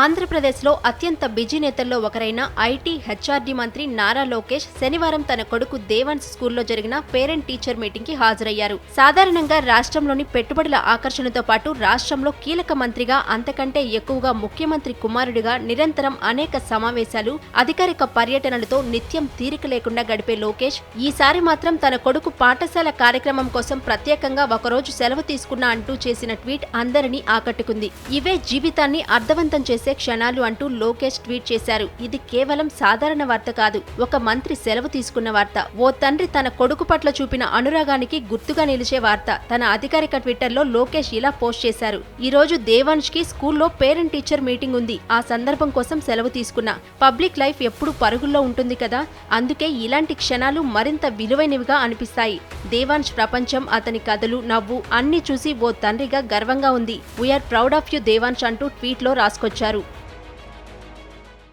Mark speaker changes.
Speaker 1: ఆంధ్రప్రదేశ్లో అత్యంత బిజీ నేతల్లో ఒకరైన ఐటీ హెచ్ఆర్డీ మంత్రి నారా లోకేష్ శనివారం తన కొడుకు దేవాన్స్ స్కూల్లో జరిగిన పేరెంట్ టీచర్ మీటింగ్ కి హాజరయ్యారు. సాధారణంగా రాష్ట్రంలోని పెట్టుబడుల ఆకర్షణతో పాటు రాష్ట్రంలో కీలక మంత్రిగా అంతకంటే ఎక్కువగా ముఖ్యమంత్రి కుమారుడిగా నిరంతరం అనేక సమావేశాలు, అధికారిక పర్యటనలతో నిత్యం తీరిక లేకుండా గడిపే లోకేష్ ఈసారి మాత్రం తన కొడుకు పాఠశాల కార్యక్రమం కోసం ప్రత్యేకంగా ఒకరోజు సెలవు తీసుకున్నా అంటూ చేసిన ట్వీట్ అందరినీ ఆకట్టుకుంది. ఇవే జీవితాన్ని అర్థవంతం చేసే క్షణాలు అంటూ లోకేష్ ట్వీట్ చేశారు. ఇది కేవలం సాధారణ వార్త కాదు, ఒక మంత్రి సెలవు తీసుకున్న వార్త. ఓ తండ్రి తన కొడుకు పట్ల చూపిన అనురాగానికి గుర్తుగా నిలిచే వార్త. తన అధికారిక ట్విట్టర్లో లోకేష్ ఇలా పోస్ట్ చేశారు. ఈ రోజు దేవాన్ష్ కి స్కూల్లో పేరెంట్ టీచర్ మీటింగ్ ఉంది. ఆ సందర్భం కోసం సెలవు తీసుకున్నా. పబ్లిక్ లైఫ్ ఎప్పుడు పరుగుల్లో ఉంటుంది కదా, అందుకే ఇలాంటి క్షణాలు మరింత విలువైనవిగా అనిపిస్తాయి. దేవాన్ష్ ప్రపంచం, అతని కథలు, నవ్వు అన్ని చూసి ఓ తండ్రిగా గర్వంగా ఉంది. We are proud of you Devansh అంటూ ట్వీట్లో రాసుకొచ్చారు.